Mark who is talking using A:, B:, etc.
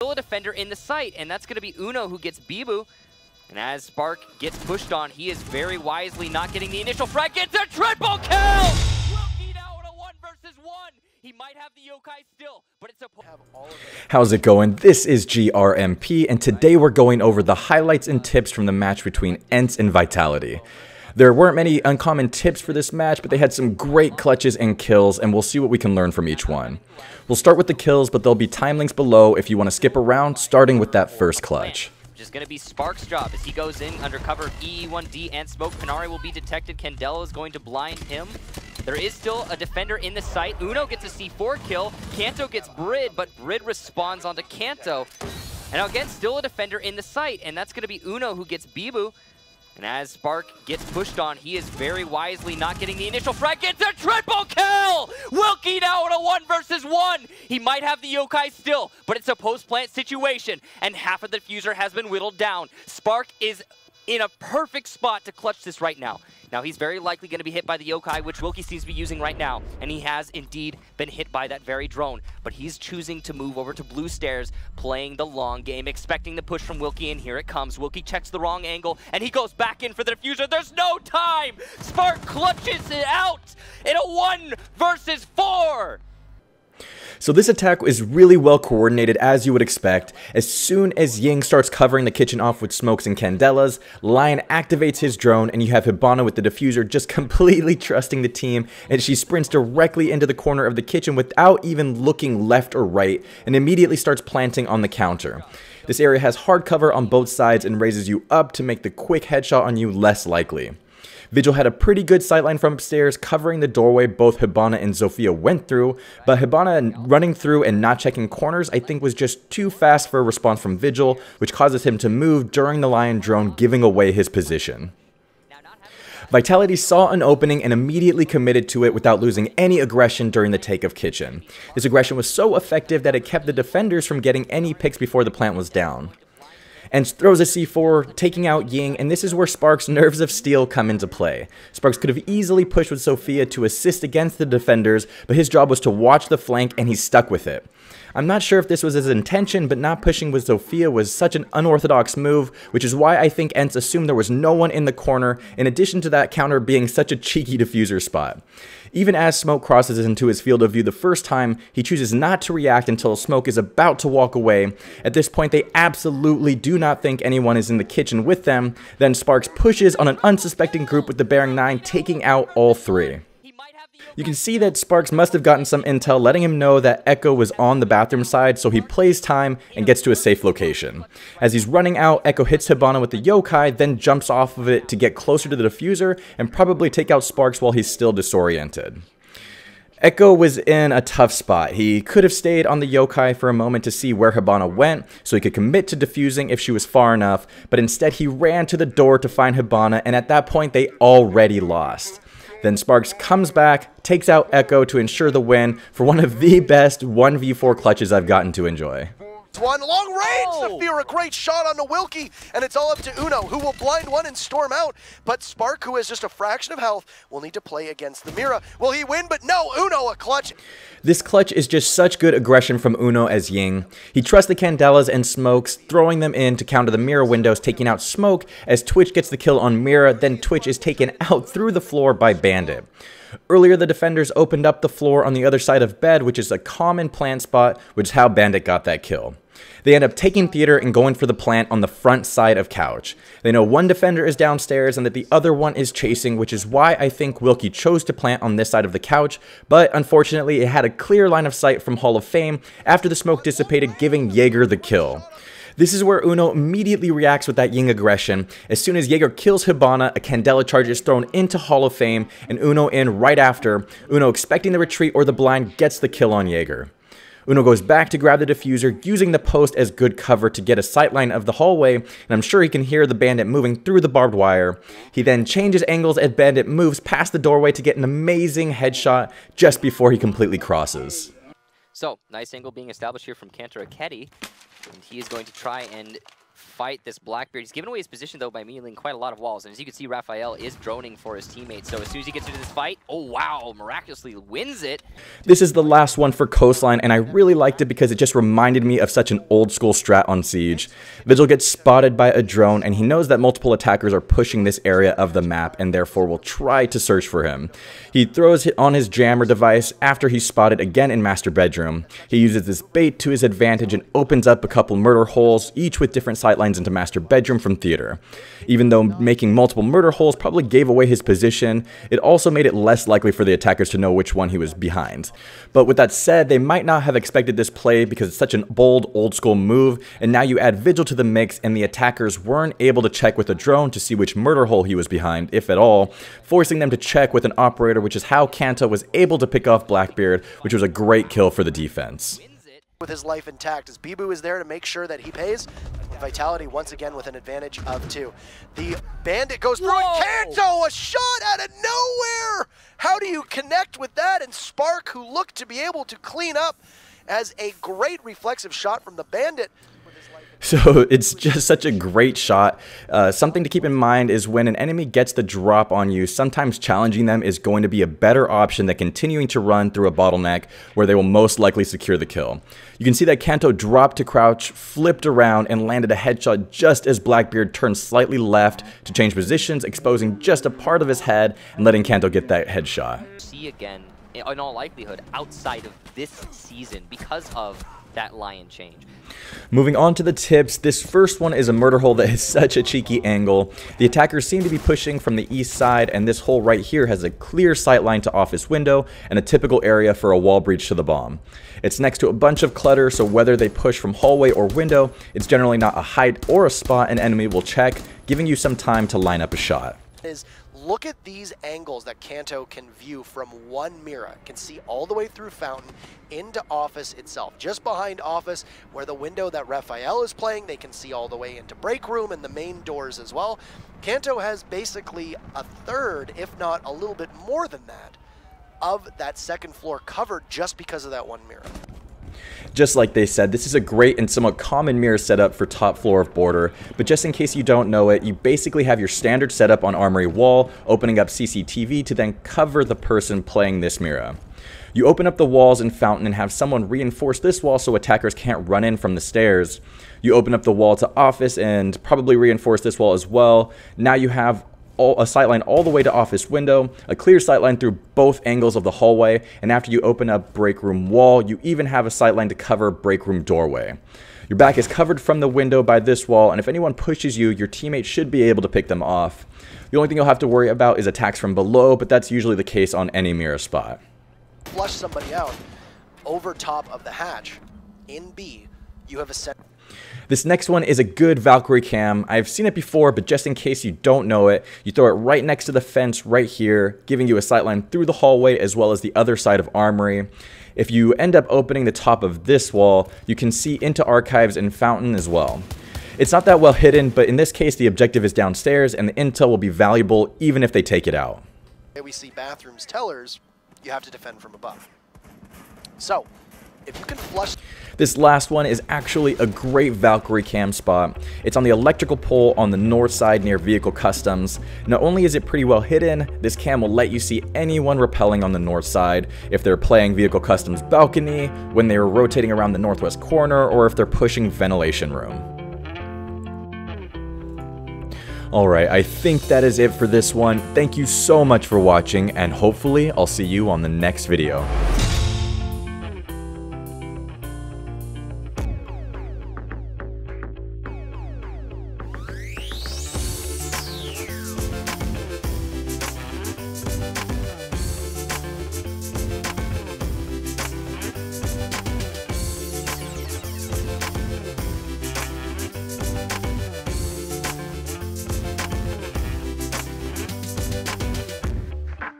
A: Still a defender in the site, and that's going to be Uno who gets Bibu. And as Spark gets pushed on, he is very wisely not getting the initial frag. Gets a triple kill! Wilkie now in a 1 versus 1. He might have the yokai still, but it's a...
B: How's it going? This is GRMP, and today we're going over the highlights and tips from the match between Ence and Vitality. There weren't many uncommon tips for this match, but they had some great clutches and kills, and we'll see what we can learn from each one. We'll start with the kills, but there'll be time links below if you want to skip around, starting with that first clutch.
A: Just going to be Spark's job as he goes in under cover of EE1D and Smoke. Panari will be detected. Candela is going to blind him. There is still a defender in the site. Uno gets a C4 kill. Kanto gets Brid, but Brid responds onto Kanto. And now again, still a defender in the site, and that's going to be Uno who gets Bibu. And as Spark gets pushed on, he is very wisely not getting the initial frag. Gets a triple kill! Wilkie now in a 1 versus 1. He might have the yokai still, but it's a post-plant situation, and half of the diffuser has been whittled down. Spark is in a perfect spot to clutch this right now. Now he's very likely going to be hit by the yokai, which Wilkie seems to be using right now, and he has indeed been hit by that very drone. But he's choosing to move over to blue stairs, playing the long game, expecting the push from Wilkie, and here it comes. Wilkie checks the wrong angle, and he goes back in for the diffuser. There's no time! Spark clutches it out in a 1 versus 4!
B: So this attack is really well coordinated, as you would expect. As soon as Ying starts covering the kitchen off with smokes and candelas, Lion activates his drone, and you have Hibana with the diffuser just completely trusting the team, and she sprints directly into the corner of the kitchen without even looking left or right, and immediately starts planting on the counter. This area has hard cover on both sides and raises you up to make the quick headshot on you less likely. Vigil had a pretty good sightline from upstairs, covering the doorway both Hibana and Zofia went through, but Hibana running through and not checking corners I think was just too fast for a response from Vigil, which causes him to move during the Lion drone, giving away his position. Vitality saw an opening and immediately committed to it without losing any aggression during the take of kitchen. This aggression was so effective that it kept the defenders from getting any picks before the plant was down. Ence throws a C4, taking out Ying, and this is where Spark's nerves of steel come into play. Sparks could have easily pushed with Zofia to assist against the defenders, but his job was to watch the flank, and he stuck with it. I'm not sure if this was his intention, but not pushing with Zofia was such an unorthodox move, which is why I think Ence assumed there was no one in the corner, in addition to that counter being such a cheeky diffuser spot. Even as Smoke crosses into his field of view the first time, he chooses not to react until Smoke is about to walk away. At this point, they absolutely do not think anyone is in the kitchen with them. Then Sparks pushes on an unsuspecting group with the bearing 9, taking out all 3. You can see that Sparks must have gotten some intel letting him know that Echo was on the bathroom side, so he plays time and gets to a safe location. As he's running out, Echo hits Hibana with the yokai, then jumps off of it to get closer to the diffuser and probably take out Sparks while he's still disoriented. Echo was in a tough spot. He could have stayed on the yokai for a moment to see where Hibana went, so he could commit to defusing if she was far enough, but instead he ran to the door to find Hibana, and at that point they already lost. Then Sparks comes back, takes out Echo to ensure the win for one of the best 1v4 clutches I've gotten to enjoy.
C: One long range, Zafir, a great shot on the Wilkie, and it's all up to Uno, who will blind one and storm out. But Spark, who has just a fraction of health, will need to play against the Mira. Will he win? But no, Uno a clutch.
B: This clutch is just such good aggression from Uno as Ying. He trusts the Candelas and Smokes, throwing them in to counter the Mira windows, taking out Smoke as Twitch gets the kill on Mira, then Twitch is taken out through the floor by Bandit. Earlier, the defenders opened up the floor on the other side of bed, which is a common plant spot, which is how Bandit got that kill. They end up taking theater and going for the plant on the front side of couch. They know one defender is downstairs and that the other one is chasing, which is why I think Wilkie chose to plant on this side of the couch, but unfortunately it had a clear line of sight from Hall of Fame after the smoke dissipated, giving Jager the kill. This is where Uno immediately reacts with that Ying aggression. As soon as Jager kills Hibana, a Candela charge is thrown into Hall of Fame, and Uno in right after. Uno, expecting the retreat or the blind, gets the kill on Jager. Uno goes back to grab the diffuser, using the post as good cover to get a sightline of the hallway, and I'm sure he can hear the Bandit moving through the barbed wire. He then changes angles as Bandit moves past the doorway to get an amazing headshot just before he completely crosses.
A: So, nice angle being established here from Kanto Aketi, and he is going to try and fight this Blackbeard. He's given away his position, though, by mealing quite a lot of walls. And as you can see, Raphael is droning for his teammates. So as soon as he gets into this fight, oh, wow, miraculously wins it.
B: This is the last one for Coastline, and I really liked it because it just reminded me of such an old-school strat on Siege. Vigil gets spotted by a drone, and he knows that multiple attackers are pushing this area of the map, and therefore will try to search for him. He throws it on his jammer device after he's spotted again in master bedroom. He uses this bait to his advantage and opens up a couple murder holes, each with different sightlines into master bedroom from theater. Even though making multiple murder holes probably gave away his position, it also made it less likely for the attackers to know which one he was behind. But with that said, they might not have expected this play because it's such an bold, old-school move, and now you add Vigil to the mix and the attackers weren't able to check with a drone to see which murder hole he was behind, if at all, forcing them to check with an operator, which is how Kanto was able to pick off Blackbeard, which was a great kill for the defense.
C: With his life intact, as Bibu is there to make sure that he pays. Vitality once again with an advantage of 2. The bandit goes through it. Kanto, a shot out of nowhere! How do you connect with that? And Spark, who looked to be able to clean up as a great reflexive shot from the bandit.
B: So it's just such a great shot. Something to keep in mind is when an enemy gets the drop on you, sometimes challenging them is going to be a better option than continuing to run through a bottleneck where they will most likely secure the kill. You can see that Kanto dropped to crouch, flipped around, and landed a headshot just as Blackbeard turned slightly left to change positions, exposing just a part of his head and letting Kanto get that headshot.
A: See again, in all likelihood, outside of this season because of that lion change.
B: Moving on to the tips, this first one is a murder hole that is such a cheeky angle. The attackers seem to be pushing from the east side, and this hole right here has a clear sightline to office window and a typical area for a wall breach to the bomb. It's next to a bunch of clutter, so whether they push from hallway or window, it's generally not a height or a spot an enemy will check, giving you some time to line up a shot.
C: Look at these angles that Kanto can view from one Mira. Can see all the way through Fountain into Office itself. Just behind Office, where the window that Raphael is playing, they can see all the way into Break Room and the main doors as well. Kanto has basically a third, if not a little bit more than that, of that second floor covered just because of that one Mira.
B: Just like they said, this is a great and somewhat common mirror setup for top floor of Border, but just in case you don't know it, you basically have your standard setup on Armory wall, opening up CCTV to then cover the person playing this mirror. You open up the walls in Fountain and have someone reinforce this wall so attackers can't run in from the stairs. You open up the wall to Office and probably reinforce this wall as well. Now you have a sightline all the way to Office window, a clear sightline through both angles of the hallway, and after you open up Break Room wall, you even have a sightline to cover Break Room doorway. Your back is covered from the window by this wall, and if anyone pushes you, your teammate should be able to pick them off. The only thing you'll have to worry about is attacks from below, but that's usually the case on any mirror spot.
C: Flush somebody out over top of the hatch. In B, you have a set.
B: This next one is a good Valkyrie cam. I've seen it before, but just in case you don't know it, you throw it right next to the fence right here, giving you a sightline through the hallway as well as the other side of Armory. If you end up opening the top of this wall, you can see into Archives and Fountain as well. It's not that well hidden, but in this case the objective is downstairs and the intel will be valuable even if they take it out.
C: We see bathrooms tellers, you have to defend from above. So, if you can flush...
B: This last one is actually a great Valkyrie cam spot. It's on the electrical pole on the north side near Vehicle Customs. Not only is it pretty well hidden, this cam will let you see anyone rappelling on the north side, if they're playing Vehicle Customs balcony, when they are rotating around the northwest corner, or if they're pushing ventilation room. Alright, I think that is it for this one. Thank you so much for watching, and hopefully I'll see you on the next video.